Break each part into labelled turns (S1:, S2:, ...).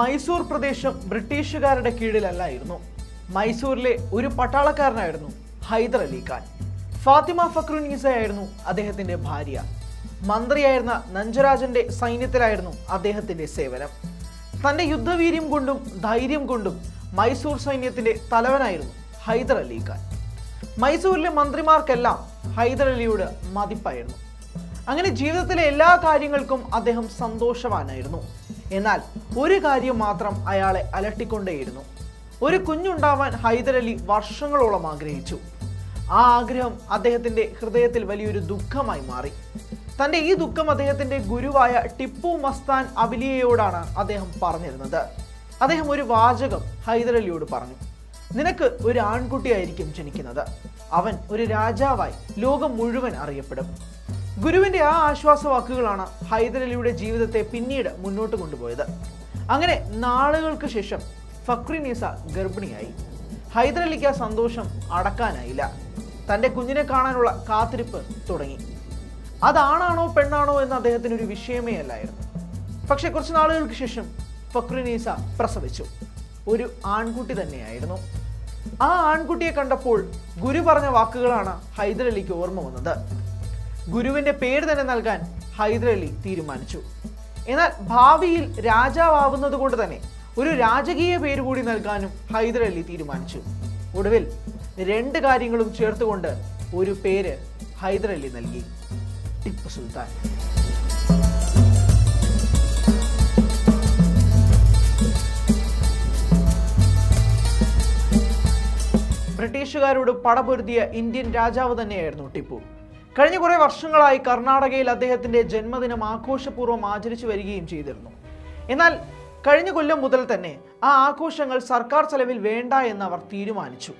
S1: മൈസൂർ പ്രദേശം ബ്രിട്ടീഷുകാരുടെ കീഴിലല്ലായിരുന്നു. മൈസൂരിലെ ഒരു പട്ടാളക്കാരനായിരുന്നു ഹൈദർ അലി ഖാൻ. ഫാത്തിമ ഫക്രുന്നീസയായിരുന്നു അദ്ദേഹത്തിന്റെ ഭാര്യ. മന്ത്രിയായിരുന്ന നഞ്ചരാജന്റെ സൈന്യത്തിലായിരുന്നു അദ്ദേഹത്തിന്റെ സേവനം. തന്റെ യുദ്ധവീര്യം കൊണ്ടും ധൈര്യം കൊണ്ടും മൈസൂർ സൈന്യത്തിന്റെ തലവനായിരുന്നു ഹൈദർ അലി ഖാൻ. മൈസൂരിലെ മന്ത്രിമാർക്കെല്ലാം ഹൈദർ അലിയോട് മതിപ്പായിരുന്നു. അങ്ങനെ ജീവിതത്തിലെ എല്ലാ കാര്യങ്ങൾക്കും അദ്ദേഹം സന്തോഷവാനായിരുന്നു. എന്നാൽ ഒരു കാര്യം മാത്രം അയാളെ അലട്ടിക്കൊണ്ടേയിരുന്നു. ഒരു കുഞ്ഞുണ്ടാവാൻ ഹൈദർ അലി വർഷങ്ങളോളം ആഗ്രഹിച്ചു. ആ ആഗ്രഹം അദ്ദേഹത്തിന്റെ ഹൃദയത്തിൽ വലിയൊരു ദുഃഖമായി മാറി. തന്റെ ഈ ദുഃഖം അദ്ദേഹത്തിന്റെ ഗുരുവായ ടിപ്പു മസ്താൻ അവലിയയോടാണ് അദ്ദേഹം പറഞ്ഞിരുന്നത്. അദ്ദേഹം ഒരു വാചകം ഹൈദർ അലിയോട് പറഞ്ഞു: നിനക്ക് ഒരു ആൺകുട്ടിയായിരിക്കും ജനിക്കുന്നത്. അവൻ ഒരു രാജാവായി ലോകം മുഴുവൻ അറിയപ്പെടും. ഗുരുവിന്റെ ആ ആശ്വാസവാക്കുകളാണ് ഹൈദർ അലിയുടെ ജീവിതത്തെ പിന്നീട് മുന്നോട്ട് കൊണ്ടുപോയത്. അങ്ങനെ നാളുകൾക്ക് ശേഷം ഫക്രുന്നീസ ഗർഭിണിയായി. ഹൈദർ അലിക്ക് ആ സന്തോഷം അടക്കാനായില്ല. തന്റെ കുഞ്ഞിനെ കാണാനുള്ള കാത്തിരിപ്പ് തുടങ്ങി. അതാണാണോ പെണ്ണാണോ എന്ന് അദ്ദേഹത്തിന് ഒരു വിഷയമേ അല്ലായിരുന്നു. പക്ഷെ കുറച്ച് നാളുകൾക്ക് ശേഷം ഫക്രുന്നീസ പ്രസവിച്ചു. ഒരു ആൺകുട്ടി തന്നെയായിരുന്നു. ആ ആൺകുട്ടിയെ കണ്ടപ്പോൾ ഗുരു പറഞ്ഞ വാക്കുകളാണ് ഹൈദർ അലിക്ക് ഓർമ്മ വന്നത്. ഗുരുവിന്റെ പേര് തന്നെ നൽകാൻ ഹൈദർ അലി തീരുമാനിച്ചു. എന്നാൽ ഭാവിയിൽ രാജാവാവുന്നത് കൊണ്ട് തന്നെ ഒരു രാജകീയ പേര് കൂടി നൽകാനും ഹൈദർ അലി തീരുമാനിച്ചു. ഒടുവിൽ രണ്ട് കാര്യങ്ങളും ചേർത്തുകൊണ്ട് ഒരു പേര് ഹൈദർ അലി നൽകി: ടിപ്പു സുൽത്താൻ. ബ്രിട്ടീഷുകാരോട് പടപൊരുതിയ ഇന്ത്യൻ രാജാവ് തന്നെയായിരുന്നു ടിപ്പു. കഴിഞ്ഞ കുറെ വർഷങ്ങളായി കർണാടകയിൽ അദ്ദേഹത്തിന്റെ ജന്മദിനം ആഘോഷപൂർവ്വം ആചരിച്ചു വരികയും ചെയ്തിരുന്നു. എന്നാൽ കഴിഞ്ഞ കൊല്ലം മുതൽ തന്നെ ആ ആഘോഷങ്ങൾ സർക്കാർ ചെലവിൽ വേണ്ട എന്ന് അവർ തീരുമാനിച്ചു.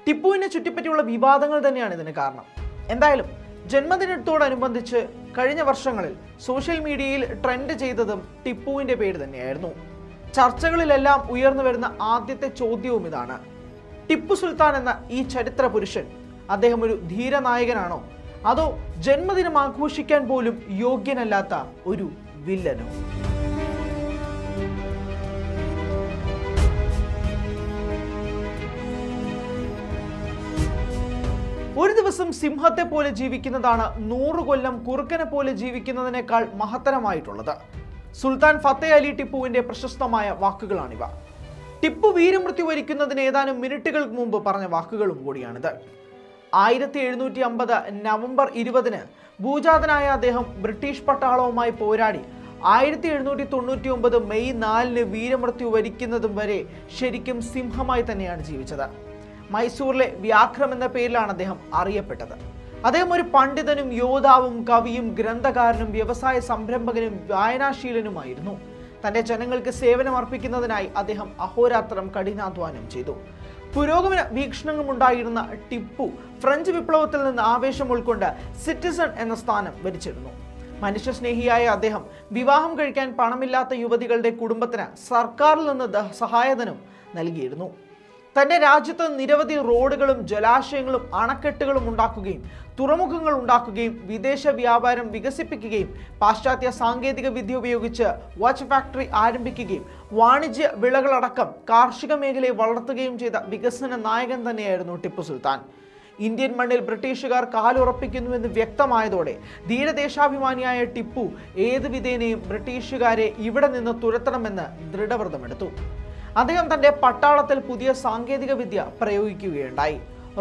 S1: ടിപ്പുവിനെ ചുറ്റിപ്പറ്റിയുള്ള വിവാദങ്ങൾ തന്നെയാണ് ഇതിന് കാരണം. എന്തായാലും ജന്മദിനത്തോടനുബന്ധിച്ച് കഴിഞ്ഞ വർഷങ്ങളിൽ സോഷ്യൽ മീഡിയയിൽ ട്രെൻഡ് ചെയ്തതും ടിപ്പുവിന്റെ പേര് തന്നെയായിരുന്നു. ചർച്ചകളിലെല്ലാം ഉയർന്നു വരുന്ന ആദ്യത്തെ ചോദ്യവും ഇതാണ്: ടിപ്പു സുൽത്താൻ എന്ന ഈ ചരിത്ര പുരുഷൻ അദ്ദേഹം ഒരു ധീരനായകനാണോ, അതോ ജന്മദിനം ആഘോഷിക്കാൻ പോലും യോഗ്യനല്ലാത്ത ഒരു വില്ലനോ? ഒരു ദിവസം സിംഹത്തെ പോലെ ജീവിക്കുന്നതാണ് 100 കൊല്ലം കുറുക്കനെ പോലെ ജീവിക്കുന്നതിനേക്കാൾ മഹത്തരമായിട്ടുള്ളത്. സുൽത്താൻ ഫത്തേ അലി ടിപ്പുവിന്റെ പ്രശസ്തമായ വാക്കുകളാണിവ. ടിപ്പു വീരമൃത്യു വരിക്കുന്നതിന് ഏതാനും മിനിറ്റുകൾക്ക് മുമ്പ് പറഞ്ഞ വാക്കുകളും കൂടിയാണിത്. 1750 നവംബർ 20 ഭൂജാതനായ അദ്ദേഹം ബ്രിട്ടീഷ് പട്ടാളവുമായി പോരാടി 1799 മെയ് 4 വീരമൃത്യു വരിക്കുന്നതും വരെ ശരിക്കും സിംഹമായി തന്നെയാണ് ജീവിച്ചത്. മൈസൂറിലെ വ്യാഘ്രം എന്ന പേരിലാണ് അദ്ദേഹം അറിയപ്പെട്ടത്. അദ്ദേഹം ഒരു പണ്ഡിതനും യോദ്ധാവും കവിയും ഗ്രന്ഥകാരനും വ്യവസായ സംരംഭകനും വായനാശീലനുമായിരുന്നു. തന്റെ ജനങ്ങൾക്ക് സേവനം അർപ്പിക്കുന്നതിനായി അദ്ദേഹം അഹോരാത്രം കഠിനാധ്വാനം ചെയ്തു. പുരോഗമന വീക്ഷണങ്ങളുണ്ടായിരുന്ന ടിപ്പു ഫ്രഞ്ച് വിപ്ലവത്തിൽ നിന്ന് ആവേശം ഉൾക്കൊണ്ട് സിറ്റിസൺ എന്ന സ്ഥാനം ഭരിച്ചിരുന്നു. മനുഷ്യസ്നേഹിയായ അദ്ദേഹം വിവാഹം കഴിക്കാൻ പണമില്ലാത്ത യുവതികളുടെ കുടുംബത്തിന് സർക്കാരിൽ നിന്ന് സഹായധനം നൽകിയിരുന്നു. തന്റെ രാജ്യത്ത് നിരവധി റോഡുകളും ജലാശയങ്ങളും അണക്കെട്ടുകളും ഉണ്ടാക്കുകയും തുറമുഖങ്ങൾ ഉണ്ടാക്കുകയും വിദേശ വ്യാപാരം വികസിപ്പിക്കുകയും പാശ്ചാത്യ സാങ്കേതിക വിദ്യ ഉപയോഗിച്ച് വാച്ച് ഫാക്ടറി ആരംഭിക്കുകയും വാണിജ്യ വിളകളടക്കം കാർഷിക മേഖലയെ വളർത്തുകയും ചെയ്ത വികസന നായകൻ തന്നെയായിരുന്നു ടിപ്പു സുൽത്താൻ. ഇന്ത്യൻ മണ്ണിൽ ബ്രിട്ടീഷുകാർ കാലുറപ്പിക്കുന്നുവെന്ന് വ്യക്തമായതോടെ ധീരദേശാഭിമാനിയായ ടിപ്പു ഏത് വിധേനയും ബ്രിട്ടീഷുകാരെ ഇവിടെ നിന്ന് തുരത്തണമെന്ന് ദൃഢവ്രതമെടുത്തു. അദ്ദേഹം തന്റെ പട്ടാളത്തിൽ പുതിയ സാങ്കേതിക വിദ്യ പ്രയോഗിക്കുകയുണ്ടായി.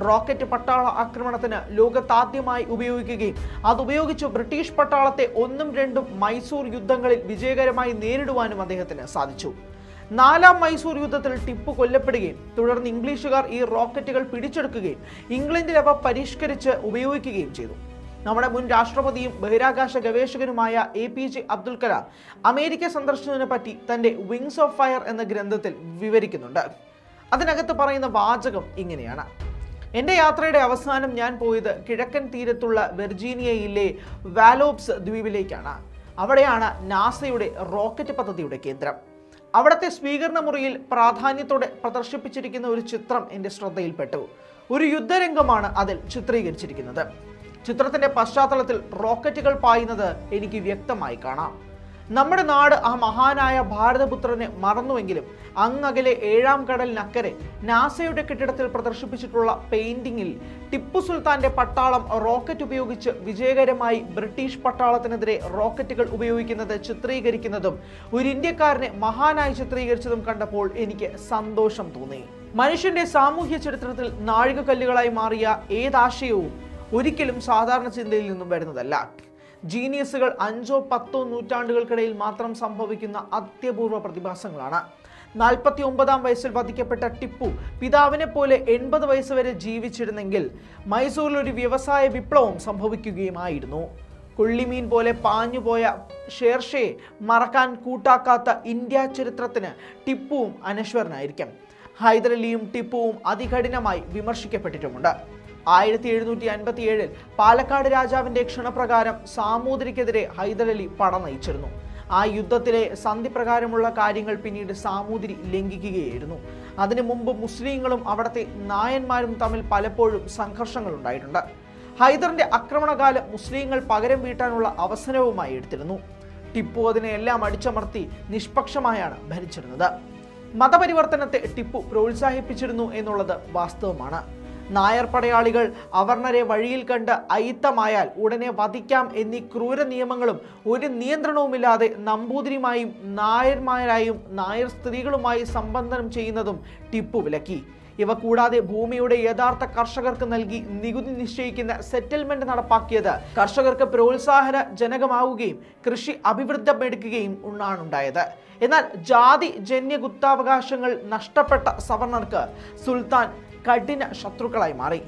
S1: റോക്കറ്റ് പട്ടാള ആക്രമണത്തിന് ലോകത്താദ്യമായി ഉപയോഗിക്കുകയും അതുപയോഗിച്ച് ബ്രിട്ടീഷ് പട്ടാളത്തെ 1ഉം 2ഉം മൈസൂർ യുദ്ധങ്ങളിൽ വിജയകരമായി നേരിടുവാനും അദ്ദേഹത്തിന് സാധിച്ചു. 4ാം മൈസൂർ യുദ്ധത്തിൽ ടിപ്പു കൊല്ലപ്പെടുകയും തുടർന്ന് ഇംഗ്ലീഷുകാർ ഈ റോക്കറ്റുകൾ പിടിച്ചെടുക്കുകയും ഇംഗ്ലണ്ടിൽ അവ പരിഷ്കരിച്ച് ഉപയോഗിക്കുകയും ചെയ്തു. നമ്മുടെ മുൻ രാഷ്ട്രപതിയും ബഹിരാകാശ ഗവേഷകനുമായ APJ അബ്ദുൽ കലാം അമേരിക്ക സന്ദർശനത്തിനെ പറ്റി തന്റെ വിങ്സ് ഓഫ് ഫയർ എന്ന ഗ്രന്ഥത്തിൽ വിവരിക്കുന്നുണ്ട്. അതിനകത്ത് പറയുന്ന വാചകം ഇങ്ങനെയാണ്: എൻ്റെ യാത്രയുടെ അവസാനം ഞാൻ പോയത് കിഴക്കൻ തീരത്തുള്ള വെർജീനിയയിലെ വാലോപ്സ് ദ്വീപിലേക്കാണ്. അവിടെയാണ് നാസയുടെ റോക്കറ്റ് പദ്ധതിയുടെ കേന്ദ്രം. അവിടുത്തെ സ്വീകരണ മുറിയിൽ പ്രാധാന്യത്തോടെ പ്രദർശിപ്പിച്ചിരിക്കുന്ന ഒരു ചിത്രം എൻ്റെ ശ്രദ്ധയിൽപ്പെട്ടു. ഒരു യുദ്ധരംഗമാണ് അതിൽ ചിത്രീകരിച്ചിരിക്കുന്നത്. ചിത്രത്തിന്റെ പശ്ചാത്തലത്തിൽ റോക്കറ്റുകൾ പായുന്നത് എനിക്ക് വ്യക്തമായി കാണാം. നമ്മുടെ നാട് ആ മഹാനായ ഭാരതപുത്രനെ മറന്നുവെങ്കിലും അങ്ങകലെ ഏഴാം കടലിനക്കരെ നാസയുടെ കെട്ടിടത്തിൽ പ്രദർശിപ്പിച്ചിട്ടുള്ള പെയിന്റിങ്ങിൽ ടിപ്പു സുൽത്താന്റെ പട്ടാളം റോക്കറ്റ് ഉപയോഗിച്ച് വിജയകരമായി ബ്രിട്ടീഷ് പട്ടാളത്തിനെതിരെ റോക്കറ്റുകൾ ഉപയോഗിക്കുന്നത് ചിത്രീകരിക്കുന്നതും ഒരു ഇന്ത്യക്കാരനെ മഹാനായി ചിത്രീകരിച്ചതും കണ്ടപ്പോൾ എനിക്ക് സന്തോഷം തോന്നി. മനുഷ്യന്റെ സാമൂഹ്യ ചരിത്രത്തിൽ നാഴികക്കല്ലുകളായി മാറിയ ഏതാശയവും ഒരിക്കലും സാധാരണ ചിന്തയിൽ നിന്നും വരുന്നതല്ല. ജീനിയസുകൾ 5 or 10 നൂറ്റാണ്ടുകൾക്കിടയിൽ മാത്രം സംഭവിക്കുന്ന അത്യപൂർവ പ്രതിഭാസങ്ങളാണ്. 49-ാം വയസ്സിൽ വധിക്കപ്പെട്ട ടിപ്പു പിതാവിനെ പോലെ 80 വയസ്സ് വരെ ജീവിച്ചിരുന്നെങ്കിൽ മൈസൂരിൽ ഒരു വ്യവസായ വിപ്ലവം സംഭവിക്കുകയുമായിരുന്നു. കൊള്ളിമീൻ പോലെ പാഞ്ഞുപോയ ഷേർഷയെ മറക്കാൻ കൂട്ടാക്കാത്ത ഇന്ത്യ ചരിത്രത്തിന് ടിപ്പുവും അനശ്വരനായിരിക്കും. ഹൈദരലിയും ടിപ്പുവും അതികഠിനമായി വിമർശിക്കപ്പെട്ടിട്ടുമുണ്ട്. 1757 പാലക്കാട് രാജാവിന്റെ ക്ഷണപ്രകാരം സാമൂതിരിക്കെതിരെ ഹൈദരലി പട നയിച്ചിരുന്നു. ആ യുദ്ധത്തിലെ സന്ധി പ്രകാരമുള്ള കാര്യങ്ങൾ പിന്നീട് സാമൂതിരി ലംഘിക്കുകയായിരുന്നു. അതിനു മുമ്പ് മുസ്ലിങ്ങളും അവിടുത്തെ നായന്മാരും തമ്മിൽ പലപ്പോഴും സംഘർഷങ്ങൾ ഉണ്ടായിട്ടുണ്ട്. ഹൈദറിന്റെ ആക്രമണകാലം മുസ്ലിങ്ങൾ പകരം വീട്ടാനുള്ള അവസരവുമായി എടുത്തിരുന്നു. ടിപ്പു അതിനെയെല്ലാം അടിച്ചമർത്തി നിഷ്പക്ഷമായാണ് ഭരിച്ചിരുന്നത്. മതപരിവർത്തനത്തെ ടിപ്പു പ്രോത്സാഹിപ്പിച്ചിരുന്നു എന്നുള്ളത് വാസ്തവമാണ്. നായർ പടയാളികൾ അവർണരെ വഴിയിൽ കണ്ട് അയിത്തമായാൽ ഉടനെ വധിക്കാം എന്നീ ക്രൂര നിയമങ്ങളും ഒരു നിയന്ത്രണവുമില്ലാതെ നമ്പൂതിരിമായും നായന്മാരായും നായർ സ്ത്രീകളുമായി സംബന്ധനം ചെയ്യുന്നതും ടിപ്പു വിലക്കി. ഇവ കൂടാതെ ഭൂമിയുടെ യഥാർത്ഥ കർഷകർക്ക് നൽകി നികുതി നിശ്ചയിക്കുന്ന സെറ്റിൽമെന്റ് നടപ്പാക്കിയത് കർഷകർക്ക് പ്രോത്സാഹനജനകമാവുകയും കൃഷി അഭിവൃദ്ധിപ്പെടുകയും ഉണ്ടായത്. എന്നാൽ ജാതി ജന്യ കുത്താവകാശങ്ങൾ നഷ്ടപ്പെട്ട സവർണർക്ക് സുൽത്താൻ കഠിന ശത്രുക്കളായി മാറി.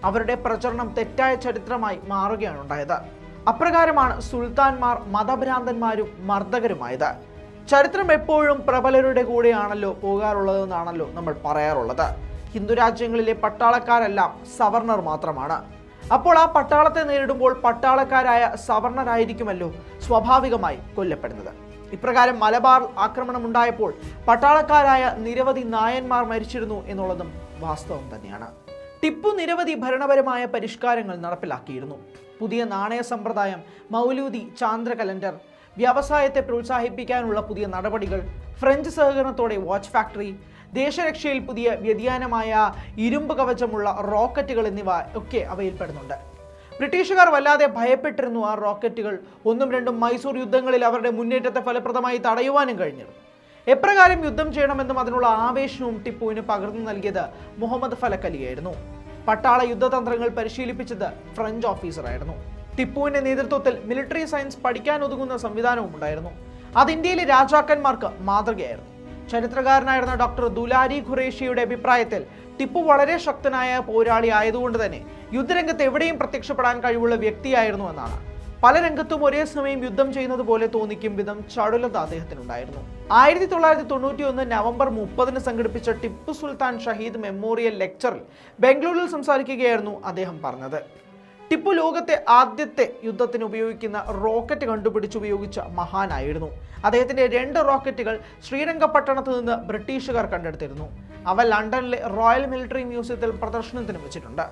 S1: അവരുടെ പ്രചരണം തെറ്റായ ചരിത്രമായി മാറുകയാണ് ഉണ്ടായത്. അപ്രകാരമാണ് സുൽത്താൻമാർ മതഭ്രാന്തന്മാരും മർദ്ദകരുമായത്. ചരിത്രം എപ്പോഴും പ്രബലരുടെ കൂടെയാണല്ലോ പോകാറുള്ളതെന്നാണല്ലോ നമ്മൾ പറയാറുള്ളത്. ഹിന്ദു രാജ്യങ്ങളിലെ പട്ടാളക്കാരെല്ലാം സവർണർ മാത്രമാണ്. അപ്പോൾ ആ പട്ടാളത്തെ നേരിടുമ്പോൾ പട്ടാളക്കാരായ സവർണരായിരിക്കുമല്ലോ സ്വാഭാവികമായി കൊല്ലപ്പെടുന്നത്. ഇപ്രകാരം മലബാർ ആക്രമണം ഉണ്ടായപ്പോൾ പട്ടാളക്കാരായ നിരവധി നായന്മാർ മരിച്ചിരുന്നു എന്നുള്ളതും വാസ്തവം തന്നെയാണ്. ടിപ്പു നിരവധി ഭരണപരമായ പരിഷ്കാരങ്ങൾ നടപ്പിലാക്കിയിരുന്നു. പുതിയ നാണയ സമ്പ്രദായം, മൗലൂദി, ചാന്ദ്ര കലണ്ടർ, വ്യവസായത്തെ പ്രോത്സാഹിപ്പിക്കാനുള്ള പുതിയ നടപടികൾ, ഫ്രഞ്ച് സഹകരണത്തോടെ വാച്ച് ഫാക്ടറി, ദേശരക്ഷയിൽ പുതിയ വ്യതിയാനമായ ഇരുമ്പ് കവചമുള്ള റോക്കറ്റുകൾ എന്നിവ ഒക്കെ അവയിൽപ്പെടുന്നുണ്ട്. ബ്രിട്ടീഷുകാർ വല്ലാതെ ഭയപ്പെട്ടിരുന്നു ആ റോക്കറ്റുകൾ. 1-2 മൈസൂർ യുദ്ധങ്ങളിൽ അവരുടെ മുന്നേറ്റത്തെ ഫലപ്രദമായി തടയുവാനും കഴിഞ്ഞിരുന്നു. എപ്രകാരം യുദ്ധം ചെയ്യണമെന്നും അതിനുള്ള ആവേശവും ടിപ്പുവിന് പകർന്നു നൽകിയത് മുഹമ്മദ് ഫലക്കലിയായിരുന്നു. പട്ടാള യുദ്ധതന്ത്രങ്ങൾ പരിശീലിപ്പിച്ചത് ഫ്രഞ്ച് ഓഫീസറായിരുന്നു. ടിപ്പുവിന്റെ നേതൃത്വത്തിൽ മിലിറ്ററി സയൻസ് പഠിക്കാൻ ഒതുങ്ങുന്ന സംവിധാനവും ഉണ്ടായിരുന്നു. അത് ഇന്ത്യയിലെ രാജാക്കന്മാർക്ക് മാതൃകയായിരുന്നു. ചരിത്രകാരനായിരുന്ന ഡോക്ടർ ദുലാരി ഖുറേഷിയുടെ അഭിപ്രായത്തിൽ ടിപ്പു വളരെ ശക്തനായ പോരാളി ആയതുകൊണ്ട് തന്നെ യുദ്ധരംഗത്ത് എവിടെയും പ്രത്യക്ഷപ്പെടാൻ കഴിവുള്ള വ്യക്തിയായിരുന്നു എന്നാണ്. പല രംഗത്തും ഒരേ സമയം യുദ്ധം ചെയ്യുന്നത് പോലെ തോന്നിക്കും വിധം ചടുലത അദ്ദേഹത്തിനുണ്ടായിരുന്നു. 1991 നവംബർ 30 സംഘടിപ്പിച്ച ടിപ്പു സുൽത്താൻ ഷഹീദ് മെമ്മോറിയൽ ലെക്ചറിൽ ബംഗളൂരിൽ സംസാരിക്കുകയായിരുന്നു അദ്ദേഹം പറഞ്ഞത്. ടിപ്പു ലോകത്തെ ആദ്യത്തെ യുദ്ധത്തിന് ഉപയോഗിക്കുന്ന റോക്കറ്റ് കണ്ടുപിടിച്ചുപയോഗിച്ച മഹാനായിരുന്നു. അദ്ദേഹത്തിന്റെ 2 റോക്കറ്റുകൾ ശ്രീരംഗപട്ടണത്ത് നിന്ന് ബ്രിട്ടീഷുകാർ കണ്ടെടുത്തിരുന്നു. അവ ലണ്ടനിലെ റോയൽ മിലിറ്ററി മ്യൂസിയത്തിൽ പ്രദർശനത്തിന് വെച്ചിട്ടുണ്ട്.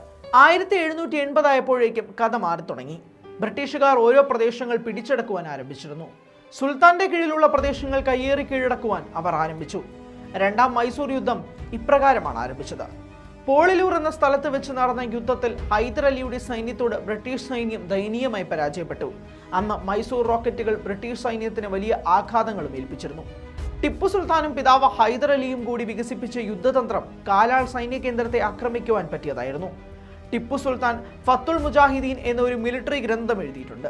S1: 1780 ആയപ്പോഴേക്കും കഥ മാറി തുടങ്ങി. ബ്രിട്ടീഷുകാർ ഓരോ പ്രദേശങ്ങൾ പിടിച്ചെടുക്കുവാൻ ആരംഭിച്ചിരുന്നു. സുൽത്താന്റെ കീഴിലുള്ള പ്രദേശങ്ങൾ കയ്യേറി കീഴടക്കുവാൻ അവർ ആരംഭിച്ചു. 2ാം മൈസൂർ യുദ്ധം ഇപ്രകാരമാണ് ആരംഭിച്ചത്. പോളിലൂർ എന്ന സ്ഥലത്ത് വെച്ച് നടന്ന യുദ്ധത്തിൽ ഹൈദരലിയുടെ സൈന്യത്തോട് ബ്രിട്ടീഷ് സൈന്യം ദയനീയമായി പരാജയപ്പെട്ടു. അന്ന് മൈസൂർ റോക്കറ്റുകൾ ബ്രിട്ടീഷ് സൈന്യത്തിന് വലിയ ആഘാതങ്ങളും ഏൽപ്പിച്ചിരുന്നു. ടിപ്പു സുൽത്താനും പിതാവ് ഹൈദരലിയും കൂടി വികസിപ്പിച്ച യുദ്ധതന്ത്രം കാലാൾ സൈന്യ കേന്ദ്രത്തെ ആക്രമിക്കുവാൻ പറ്റിയതായിരുന്നു. ടിപ്പു സുൽത്താൻ ഫത്തുൽ മുജാഹിദീൻ എന്ന ഒരു മിലിറ്ററി ഗ്രന്ഥം എഴുതിയിട്ടുണ്ട്.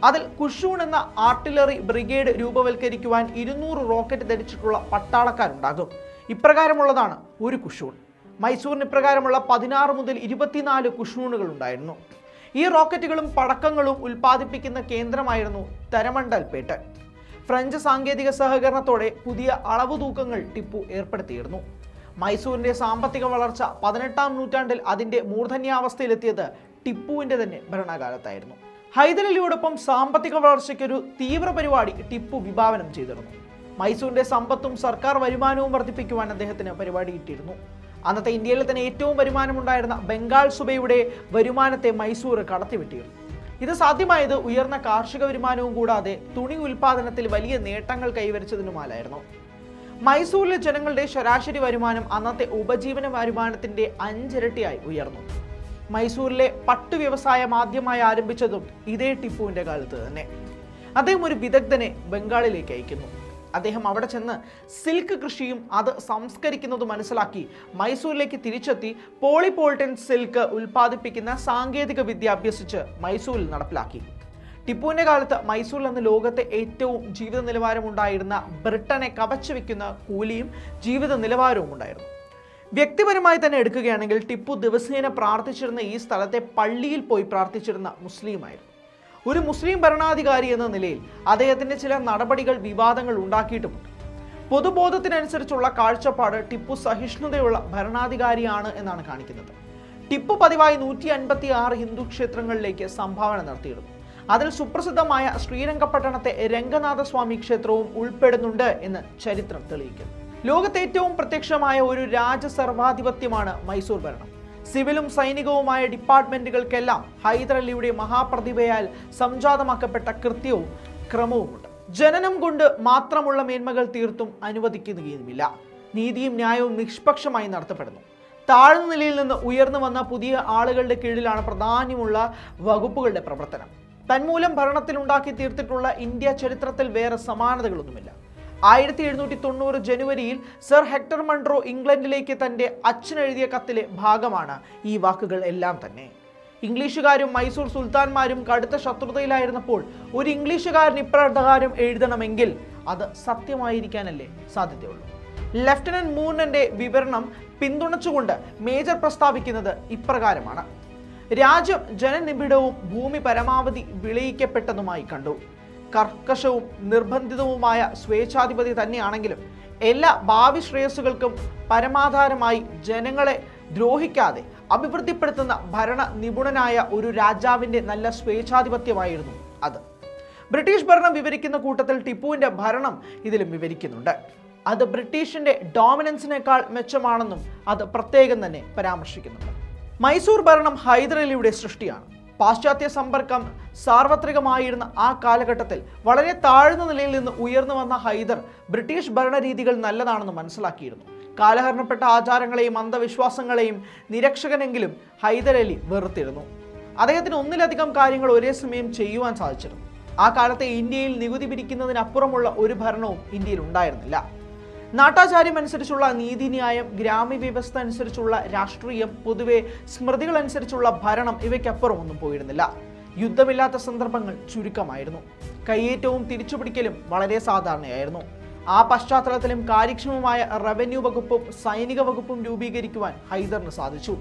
S1: അതിൽ കുഷൂൺ എന്ന ആർട്ടിലറി ബ്രിഗേഡ് രൂപവൽക്കരിക്കുവാൻ 200 റോക്കറ്റ് ധരിച്ചിട്ടുള്ള പട്ടാളക്കാരുണ്ടാകും. ഇപ്രകാരമുള്ളതാണ് ഒരു കുഷൂൺ. മൈസൂരിന് ഇപ്രകാരമുള്ള 16 മുതൽ 24 കുഷൂണുകൾ ഉണ്ടായിരുന്നു. ഈ റോക്കറ്റുകളും പടക്കങ്ങളും ഉൽപ്പാദിപ്പിക്കുന്ന കേന്ദ്രമായിരുന്നു തരമണ്ടൽപേട്ട്. ഫ്രഞ്ച് സാങ്കേതിക സഹകരണത്തോടെ പുതിയ അളവ് തൂക്കങ്ങൾ ടിപ്പു ഏർപ്പെടുത്തിയിരുന്നു. മൈസൂരിന്റെ സാമ്പത്തിക വളർച്ച 18ാം നൂറ്റാണ്ടിൽ അതിന്റെ മൂർധന്യാവസ്ഥയിലെത്തിയത് ടിപ്പുവിന്റെ തന്നെ ഭരണകാലത്തായിരുന്നു. ഹൈദരലിയോടൊപ്പം സാമ്പത്തിക വളർച്ചയ്ക്കൊരു തീവ്ര പരിപാടി ടിപ്പു വിഭാവനം ചെയ്തിരുന്നു. മൈസൂരിന്റെ സമ്പത്തും സർക്കാർ വരുമാനവും വർദ്ധിപ്പിക്കുവാൻ അദ്ദേഹത്തിന് പരിപാടി കിട്ടിയിരുന്നു. അന്നത്തെ ഇന്ത്യയിലെ തന്നെ ഏറ്റവും വരുമാനമുണ്ടായിരുന്ന ബംഗാൾ സുബയുടെ വരുമാനത്തെ മൈസൂർ കടത്തിവിട്ടിരുന്നു. ഇത് സാധ്യമായത് ഉയർന്ന കാർഷിക വരുമാനവും കൂടാതെ തുണി ഉൽപാദനത്തിൽ വലിയ നേട്ടങ്ങൾ കൈവരിച്ചതിനുമാലായിരുന്നു. മൈസൂരിലെ ജനങ്ങളുടെ ശരാശരി വരുമാനം അന്നത്തെ ഉപജീവന വരുമാനത്തിന്റെ 5 ഇരട്ടിയായി ഉയർന്നു. മൈസൂരിലെ പട്ടു വ്യവസായം ആദ്യമായി ആരംഭിച്ചതും ഇതേ ടിപ്പുവിന്റെ കാലത്ത് തന്നെ. അദ്ദേഹം ഒരു വിദഗ്ധനെ ബംഗാളിലേക്ക് അയക്കുന്നു. അദ്ദേഹം അവിടെ ചെന്ന് സിൽക്ക് കൃഷിയും അത് സംസ്കരിക്കുന്നതും മനസ്സിലാക്കി മൈസൂരിലേക്ക് തിരിച്ചെത്തി പോളിപോളിറ്റൻ സിൽക്ക് ഉൽപ്പാദിപ്പിക്കുന്ന സാങ്കേതിക വിദ്യ അഭ്യസിച്ച് മൈസൂരിൽ നടപ്പിലാക്കി. ടിപ്പുവിന്റെ കാലത്ത് മൈസൂരിൽ അന്ന് ലോകത്തെ ഏറ്റവും ജീവിത നിലവാരമുണ്ടായിരുന്ന ബ്രിട്ടനെ കവച്ചു വെക്കുന്ന കൂലിയും ജീവിത നിലവാരവും ഉണ്ടായിരുന്നു. വ്യക്തിപരമായി തന്നെ എടുക്കുകയാണെങ്കിൽ ടിപ്പു ദിവസേന പ്രാർത്ഥിച്ചിരുന്ന ഈ സ്ഥലത്തെ പള്ളിയിൽ പോയി പ്രാർത്ഥിച്ചിരുന്ന മുസ്ലിമായിരുന്നു. ഒരു മുസ്ലിം ഭരണാധികാരി എന്ന നിലയിൽ അദ്ദേഹത്തിന്റെ ചില നടപടികൾ വിവാദങ്ങൾ ഉണ്ടാക്കിയിട്ടുമുണ്ട്. പൊതുബോധത്തിനനുസരിച്ചുള്ള കാഴ്ചപ്പാട് ടിപ്പു സഹിഷ്ണുതയുള്ള ഭരണാധികാരിയാണ് എന്നാണ് കാണിക്കുന്നത്. ടിപ്പു പതിവായി 156 ഹിന്ദു ക്ഷേത്രങ്ങളിലേക്ക് സംഭാവന നടത്തിയിരുന്നു. അതിൽ സുപ്രസിദ്ധമായ ശ്രീരംഗപട്ടണത്തെ രംഗനാഥസ്വാമി ക്ഷേത്രവും ഉൾപ്പെടുന്നുണ്ട് എന്ന് ചരിത്രം തെളിയിക്കുന്നു. ലോകത്തെ ഏറ്റവും പ്രത്യക്ഷമായ ഒരു രാജസർവാധിപത്യമാണ് മൈസൂർ ഭരണം. സിവിലും സൈനികവുമായ ഡിപ്പാർട്ട്മെന്റുകൾക്കെല്ലാം ഹൈദർ അലിയുടെ മഹാപ്രതിഭയാൽ സംജാതമാക്കപ്പെട്ട കൃത്യവും ക്രമവുമുണ്ട്. ജനനം കൊണ്ട് മാത്രമുള്ള മേന്മകൾ തീർത്തും അനുവദിക്കുകയുമില്ല. നീതിയും ന്യായവും നിഷ്പക്ഷമായി നടത്തപ്പെടുന്നു. താഴ്ന്ന നിലയിൽ നിന്ന് ഉയർന്നു വന്ന പുതിയ ആളുകളുടെ കീഴിലാണ് പ്രാധാന്യമുള്ള വകുപ്പുകളുടെ പ്രവർത്തനം. തന്മൂലം ഭരണത്തിലുണ്ടാക്കി തീർത്തിട്ടുള്ള ഇന്ത്യ ചരിത്രത്തിൽ വേറെ സമാനതകളൊന്നുമില്ല. 1790 ജനുവരിയിൽ സർ ഹെക്ടർ മൺട്രോ ഇംഗ്ലണ്ടിലേക്ക് തൻ്റെ അച്ഛനെഴുതിയ കത്തിലെ ഭാഗമാണ് ഈ വാക്കുകൾ എല്ലാം തന്നെ. ഇംഗ്ലീഷുകാരും മൈസൂർ സുൽത്താൻമാരും കടുത്ത ശത്രുതയിലായിരുന്നപ്പോൾ ഒരു ഇംഗ്ലീഷുകാരൻ ഇപ്രകാരം എഴുതണമെങ്കിൽ അത് സത്യമായിരിക്കാനല്ലേ സാധ്യതയുള്ളൂ. ലഫ്റ്റനന്റ് മൂർണന്റെ വിവരണം പിന്തുണച്ചുകൊണ്ട് മേജർ പ്രസ്താവിക്കുന്നത് ഇപ്രകാരമാണ്: രാജ്യം ജനനിബിഡവും ഭൂമി പരമാവധി വിളയിക്കപ്പെട്ടതുമായി കണ്ടു. കർക്കശവും നിർബന്ധിതവുമായ സ്വേച്ഛാധിപതി തന്നെയാണെങ്കിലും എല്ലാ ഭാവി ശ്രേയസ്സുകൾക്കും പരമാധാരമായി ജനങ്ങളെ ദ്രോഹിക്കാതെ അഭിവൃദ്ധിപ്പെടുത്തുന്ന ഭരണ നിപുണനായ ഒരു രാജാവിൻ്റെ നല്ല സ്വേച്ഛാധിപത്യമായിരുന്നു അത്. ബ്രിട്ടീഷ് ഭരണം വിവരിക്കുന്ന കൂട്ടത്തിൽ ടിപ്പുവിൻ്റെ ഭരണം ഇതിലും വിവരിക്കുന്നുണ്ട്. അത് ബ്രിട്ടീഷിൻ്റെ ഡോമിനൻസിനേക്കാൾ മെച്ചമാണെന്നും അത് പ്രത്യേകം തന്നെ പരാമർശിക്കുന്നുണ്ട്. മൈസൂർ ഭരണം ഹൈദർ അലിയുടെ സൃഷ്ടിയാണ്. പാശ്ചാത്യ സമ്പർക്കം സാർവത്രികമായിരുന്ന ആ കാലഘട്ടത്തിൽ വളരെ താഴ്ന്ന നിലയിൽ നിന്ന് ഉയർന്നു വന്ന ഹൈദർ ബ്രിട്ടീഷ് ഭരണരീതികൾ നല്ലതാണെന്ന് മനസ്സിലാക്കിയിരുന്നു. കാലഹരണപ്പെട്ട ആചാരങ്ങളെയും അന്ധവിശ്വാസങ്ങളെയും നിരക്ഷകനെങ്കിലും ഹൈദർ അലി വെറുത്തിരുന്നു. അദ്ദേഹത്തിന് ഒന്നിലധികം കാര്യങ്ങൾ ഒരേ സമയം ചെയ്യുവാൻ സാധിച്ചിരുന്നു. ആ കാലത്തെ ഇന്ത്യയിൽ നികുതി പിരിക്കുന്നതിനപ്പുറമുള്ള ഒരു ഭരണവും ഇന്ത്യയിൽ ഉണ്ടായിരുന്നില്ല. നാട്ടാചാര്യം അനുസരിച്ചുള്ള നീതിന്യായം, ഗ്രാമ്യവ്യവസ്ഥ അനുസരിച്ചുള്ള രാഷ്ട്രീയം, പൊതുവെ സ്മൃതികൾ അനുസരിച്ചുള്ള ഭരണം ഇവയ്ക്കപ്പുറം ഒന്നും പോയിരുന്നില്ല. യുദ്ധമില്ലാത്ത സന്ദർഭങ്ങൾ ചുരുക്കമായിരുന്നു. കയ്യേറ്റവും തിരിച്ചുപിടിക്കലും വളരെ സാധാരണയായിരുന്നു. ആ പശ്ചാത്തലത്തിലും കാര്യക്ഷമമായ റവന്യൂ വകുപ്പും സൈനിക വകുപ്പും രൂപീകരിക്കുവാൻ ഹൈദറിന് സാധിച്ചു.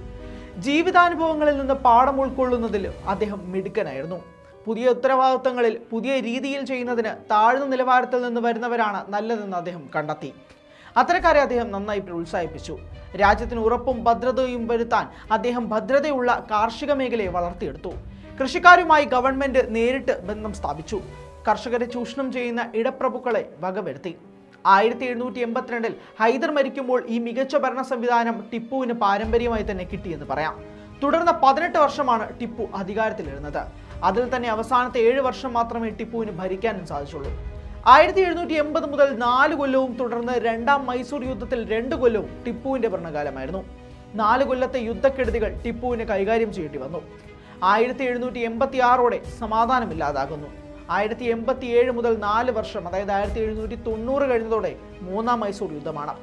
S1: ജീവിതാനുഭവങ്ങളിൽ നിന്ന് പാഠം ഉൾക്കൊള്ളുന്നതിൽ അദ്ദേഹം മിടുക്കനായിരുന്നു. പുതിയ ഉത്തരവാദിത്തങ്ങളിൽ പുതിയ രീതിയിൽ ചെയ്യുന്നതിന് താഴ്ന്ന നിലവാരത്തിൽ നിന്ന് വരുന്നവരാണ് നല്ലതെന്ന് അദ്ദേഹം കണ്ടെത്തി. അത്തരക്കാരെ അദ്ദേഹം നന്നായി പ്രോത്സാഹിപ്പിച്ചു. രാജ്യത്തിന് ഉറപ്പും ഭദ്രതയും വരുത്താൻ അദ്ദേഹം ഭദ്രതയുള്ള കാർഷിക മേഖലയെ വളർത്തിയെടുത്തു. കൃഷിക്കാരുമായി ഗവൺമെന്റ് നേരിട്ട് ബന്ധം സ്ഥാപിച്ചു. കർഷകരെ ചൂഷണം ചെയ്യുന്ന ഇടപ്രഭുക്കളെ വകവരുത്തി. 1782 ഹൈദർ മരിക്കുമ്പോൾ ഈ മികച്ച ഭരണ സംവിധാനം ടിപ്പുവിന് പാരമ്പര്യമായി തന്നെ കിട്ടിയെന്ന് പറയാം. തുടർന്ന് 18 വർഷമാണ് ടിപ്പു അധികാരത്തിലിരുന്നത്. അതിൽ തന്നെ അവസാനത്തെ 7 വർഷം മാത്രമേ ടിപ്പുവിന് ഭരിക്കാനും സാധിച്ചുള്ളൂ. 1780 മുതൽ 4 കൊല്ലവും തുടർന്ന് രണ്ടാം മൈസൂർ യുദ്ധത്തിൽ 2 കൊല്ലവും ടിപ്പുവിന്റെ ഭരണകാലമായിരുന്നു. 4 കൊല്ലത്തെ യുദ്ധക്കെടുതികൾ ടിപ്പുവിന് കൈകാര്യം ചെയ്യേണ്ടി വന്നു. 1786ഓടെ സമാധാനമില്ലാതാകുന്നു. 1787 മുതൽ 4 വർഷം, അതായത് 1790 കഴിഞ്ഞതോടെ 3ാം മൈസൂർ യുദ്ധമാണ്.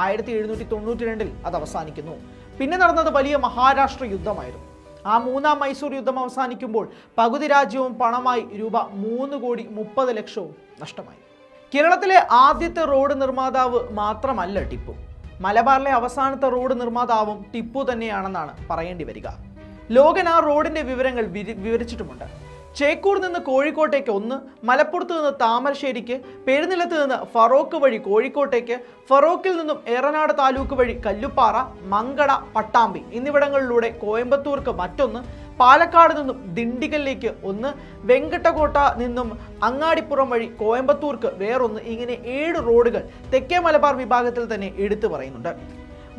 S1: 1792 അത് അവസാനിക്കുന്നു. പിന്നെ നടന്നത് വലിയ മഹാരാഷ്ട്ര യുദ്ധമായിരുന്നു. ആ 3ാം മൈസൂർ യുദ്ധം അവസാനിക്കുമ്പോൾ പകുതി രാജ്യവും പണമായി രൂപ 3,30,00,000 നഷ്ടമായി. കേരളത്തിലെ ആദ്യത്തെ റോഡ് നിർമ്മാതാവ് മാത്രമല്ല ടിപ്പു. മലബാറിലെ അവസാനത്തെ റോഡ് നിർമ്മാതാവും ടിപ്പു തന്നെയാണെന്നാണ് പറയേണ്ടി വരിക. ലോകൻ ആ റോഡിന്റെ വിവരങ്ങൾ വിവരിച്ചിട്ടുമുണ്ട്. ചേക്കൂർ നിന്ന് കോഴിക്കോട്ടേക്ക് 1, മലപ്പുറത്ത് നിന്ന് താമരശ്ശേരിക്ക്, പെരുന്നിലത്ത് നിന്ന് ഫറോക്ക് വഴി കോഴിക്കോട്ടേക്ക്, ഫറോക്കിൽ നിന്നും ഏറനാട് താലൂക്ക് വഴി കല്ലുപ്പാറ, മങ്കട, പട്ടാമ്പി എന്നിവിടങ്ങളിലൂടെ കോയമ്പത്തൂർക്ക് മറ്റൊന്ന്, പാലക്കാട് നിന്നും ദിണ്ടിഗലിലേക്ക് 1, വെങ്കട്ടകോട്ട നിന്നും അങ്ങാടിപ്പുറം വഴി കോയമ്പത്തൂർക്ക് വേറൊന്ന്, ഇങ്ങനെ 7 റോഡുകൾ തെക്കേ മലബാർ വിഭാഗത്തിൽ തന്നെ എടുത്തു പറയുന്നുണ്ട്.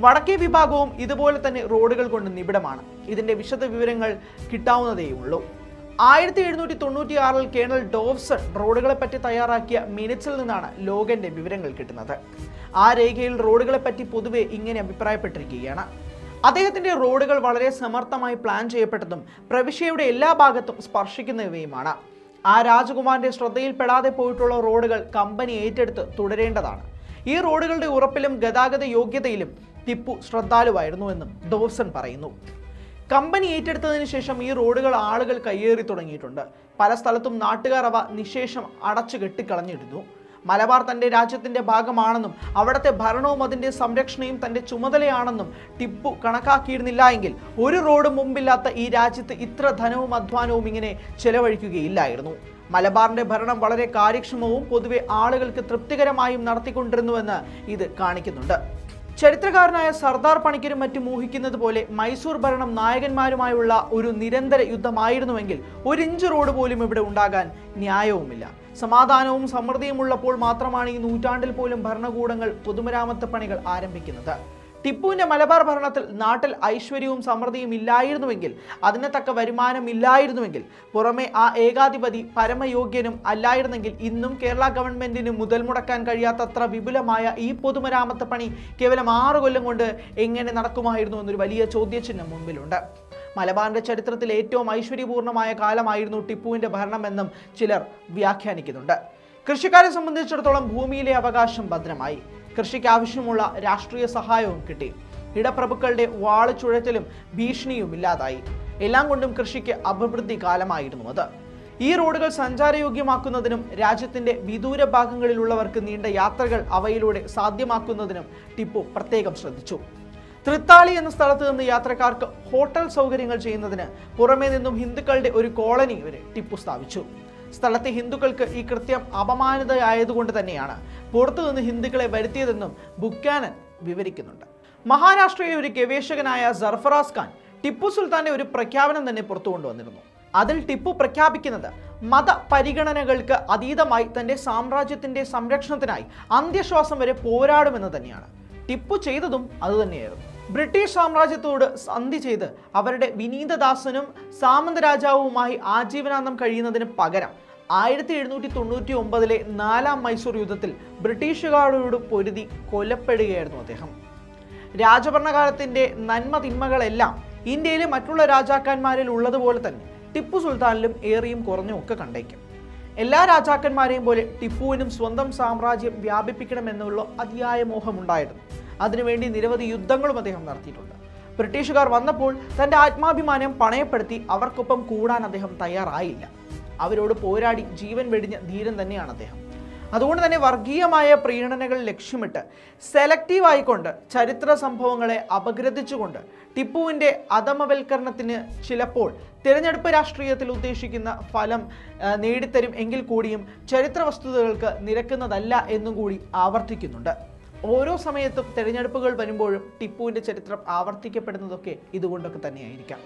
S1: വടക്കേ വിഭാഗവും ഇതുപോലെ തന്നെ റോഡുകൾ കൊണ്ട് നിബിഡമാണ്. ഇതിന്റെ വിശദ വിവരങ്ങൾ കിട്ടാവുന്നതേയുള്ളൂ. 1796 കേണൽ ഡോവ്സൺ റോഡുകളെപ്പറ്റി തയ്യാറാക്കിയ മിനിറ്റ്സിൽ നിന്നാണ് ലോഗന്റെ വിവരങ്ങൾ കിട്ടുന്നത്. ആ രേഖയിൽ റോഡുകളെപ്പറ്റി പൊതുവെ ഇങ്ങനെ അഭിപ്രായപ്പെട്ടിരിക്കുകയാണ്: അദ്ദേഹത്തിന്റെ റോഡുകൾ വളരെ സമർത്ഥമായി പ്ലാൻ ചെയ്യപ്പെട്ടതും പ്രവിശ്യയുടെ എല്ലാ ഭാഗത്തും സ്പർശിക്കുന്നവയുമാണ്. ആ രാജകുമാരന്റെ ശ്രദ്ധയിൽപ്പെടാതെ പോയിട്ടുള്ള റോഡുകൾ കമ്പനി ഏറ്റെടുത്ത് തുടരേണ്ടതാണ്. ഈ റോഡുകളുടെ ഉറപ്പിലും ഗതാഗത യോഗ്യതയിലും ടിപ്പു ശ്രദ്ധാലുവായിരുന്നുവെന്നും ഡോവ്സൺ പറയുന്നു. കമ്പനി ഏറ്റെടുത്തതിന് ശേഷം ഈ റോഡുകൾ ആളുകൾ കയ്യേറി തുടങ്ങിയിട്ടുണ്ട്. പല സ്ഥലത്തും നാട്ടുകാർ അവ നിശേഷം അടച്ചു കെട്ടിക്കളഞ്ഞിരുന്നു. മലബാർ തൻ്റെ രാജ്യത്തിൻ്റെ ഭാഗമാണെന്നും അവിടുത്തെ ഭരണവും അതിൻ്റെ സംരക്ഷണയും തൻ്റെ ചുമതലയാണെന്നും ടിപ്പു കണക്കാക്കിയിരുന്നില്ല എങ്കിൽ ഒരു റോഡ് മുമ്പില്ലാത്ത ഈ രാജ്യത്ത് ഇത്ര ധനവും അധ്വാനവും ഇങ്ങനെ ചെലവഴിക്കുകയില്ലായിരുന്നു. മലബാറിന്റെ ഭരണം വളരെ കാര്യക്ഷമവും പൊതുവെ ആളുകൾക്ക് തൃപ്തികരമായും നടത്തിക്കൊണ്ടിരുന്നുവെന്ന് ഇത് കാണിക്കുന്നുണ്ട്. ചരിത്രകാരനായ സർദാർ പണിക്കരും മറ്റും ഊഹിക്കുന്നത് പോലെ മൈസൂർ ഭരണം നായകന്മാരുമായുള്ള ഒരു നിരന്തര യുദ്ധമായിരുന്നുവെങ്കിൽ ഒരു ഇഞ്ച് റോഡ് പോലും ഇവിടെ ഉണ്ടാകാൻ ന്യായവുമില്ല. സമാധാനവും സമൃദ്ധിയും ഉള്ളപ്പോൾ മാത്രമാണ് ഈ നൂറ്റാണ്ടിൽ പോലും ഭരണകൂടങ്ങൾ പൊതുമരാമത്ത് പണികൾ ആരംഭിക്കുന്നത്. ടിപ്പുവിന്റെ മലബാർ ഭരണത്തിൽ നാട്ടിൽ ഐശ്വര്യവും സമൃദ്ധിയും ഇല്ലായിരുന്നുവെങ്കിൽ, അതിന് തക്ക വരുമാനം ഇല്ലായിരുന്നുവെങ്കിൽ, പുറമെ ആ ഏകാധിപതി പരമയോഗ്യനും അല്ലായിരുന്നെങ്കിൽ ഇന്നും കേരള ഗവൺമെന്റിന് മുതൽ മുടക്കാൻ കഴിയാത്തത്ര വിപുലമായ ഈ പൊതുമരാമത്ത് പണി കേവലം 6 കൊല്ലം കൊണ്ട് എങ്ങനെ നടക്കുമായിരുന്നു എന്നൊരു വലിയ ചോദ്യചിഹ്നം മുമ്പിലുണ്ട്. മലബാറിന്റെ ചരിത്രത്തിൽ ഏറ്റവും ഐശ്വര്യപൂർണമായ കാലമായിരുന്നു ടിപ്പുവിന്റെ ഭരണമെന്നും ചിലർ വ്യാഖ്യാനിക്കുന്നുണ്ട്. കൃഷിക്കാരെ സംബന്ധിച്ചിടത്തോളം ഭൂമിയിലെ അവകാശം ഭദ്രമായി. കൃഷിക്ക് ആവശ്യമുള്ള രാഷ്ട്രീയ സഹായവും കിട്ടി. ഇടപ്രഭുക്കളുടെ വാളുചുഴറ്റലും ഭീഷണിയും ഇല്ലാതായി. എല്ലാം കൊണ്ടും കൃഷിക്ക് അഭിവൃദ്ധി കാലമായിരുന്നു അത്. ഈ റോഡുകൾ സഞ്ചാരയോഗ്യമാക്കുന്നതിനും രാജ്യത്തിന്റെ വിദൂര ഭാഗങ്ങളിലുള്ളവർക്ക് നീണ്ട യാത്രകൾ അവയിലൂടെ സാധ്യമാക്കുന്നതിനും ടിപ്പു പ്രത്യേകം ശ്രദ്ധിച്ചു. തൃത്താളി എന്ന സ്ഥലത്ത് നിന്ന് യാത്രക്കാർക്ക് ഹോട്ടൽ സൗകര്യങ്ങൾ ചെയ്യുന്നതിന് പുറമേ നിന്നും ഹിന്ദുക്കളുടെ ഒരു കോളനി വരെ ടിപ്പു സ്ഥാപിച്ചു. സ്ഥലത്തെ ഹിന്ദുക്കൾക്ക് ഈ കൃത്യം അപമാനിതയായതുകൊണ്ട് തന്നെയാണ് പുറത്തു നിന്ന് ഹിന്ദുക്കളെ വരുത്തിയതെന്നും ബുക്കാനൻ വിവരിക്കുന്നുണ്ട്. മഹാരാഷ്ട്രയിലെ ഒരു ഗവേഷകനായ സർഫറാസ് ഖാൻ ടിപ്പു സുൽത്താന്റെ ഒരു പ്രഖ്യാപനം തന്നെ പുറത്തു കൊണ്ടുവന്നിരുന്നു. അതിൽ ടിപ്പു പ്രഖ്യാപിക്കുന്നത് മത പരിഗണനകൾക്ക് അതീതമായി തന്റെ സാമ്രാജ്യത്തിന്റെ സംരക്ഷണത്തിനായി അന്ത്യശ്വാസം വരെ പോരാടുമെന്ന് തന്നെയാണ്. ടിപ്പു ചെയ്തതും അതുതന്നെയായിരുന്നു. ബ്രിട്ടീഷ് സാമ്രാജ്യത്തോട് സന്ധി ചെയ്ത് അവരുടെ വിനീതദാസനും സാമന്ത രാജാവുമായി ആജീവനാന്തം കഴിയുന്നതിന് പകരം 1799 4ാം മൈസൂർ യുദ്ധത്തിൽ ബ്രിട്ടീഷുകാരോട് പൊരുതി കൊല്ലപ്പെടുകയായിരുന്നു അദ്ദേഹം. രാജഭരണകാലത്തിന്റെ നന്മ തിന്മകളെല്ലാം ഇന്ത്യയിലെ മറ്റുള്ള രാജാക്കന്മാരിൽ ഉള്ളതുപോലെ തന്നെ ടിപ്പു സുൽത്താനിലും ഏറിയും കുറഞ്ഞും ഒക്കെ കണ്ടേക്കും. എല്ലാ രാജാക്കന്മാരെയും പോലെ ടിപ്പുവിനും സ്വന്തം സാമ്രാജ്യം വ്യാപിപ്പിക്കണമെന്നുള്ള അതിയായ മോഹമുണ്ടായിരുന്നു. അതിനുവേണ്ടി നിരവധി യുദ്ധങ്ങളും അദ്ദേഹം നടത്തിയിട്ടുണ്ട്. ബ്രിട്ടീഷുകാർ വന്നപ്പോൾ തൻ്റെ ആത്മാഭിമാനം പണയപ്പെടുത്തി അവർക്കൊപ്പം കൂടാൻ അദ്ദേഹം തയ്യാറായില്ല. അവരോട് പോരാടി ജീവൻ വെടിഞ്ഞ ധീരൻ തന്നെയാണ് അദ്ദേഹം. അതുകൊണ്ട് തന്നെ വർഗീയമായ പ്രീണനകൾ ലക്ഷ്യമിട്ട് സെലക്റ്റീവ് ആയിക്കൊണ്ട് ചരിത്ര സംഭവങ്ങളെ അപഗ്രഥിച്ചുകൊണ്ട് ടിപ്പുവിൻ്റെ അധമവൽക്കരണത്തിന് ചിലപ്പോൾ തിരഞ്ഞെടുപ്പ് രാഷ്ട്രീയത്തിൽ ഉദ്ദേശിക്കുന്ന ഫലം നേടിത്തരും എങ്കിൽ കൂടിയും ചരിത്ര വസ്തുതകൾക്ക് നിരക്കുന്നതല്ല എന്നും കൂടി ആവർത്തിക്കുന്നുണ്ട്. ഓരോ സമയത്തും തിരഞ്ഞെടുപ്പുകൾ വരുമ്പോഴും ടിപ്പുവിൻ്റെ ചരിത്രം ആവർത്തിക്കപ്പെടുന്നതൊക്കെ ഇതുകൊണ്ടൊക്കെ തന്നെയായിരിക്കാം.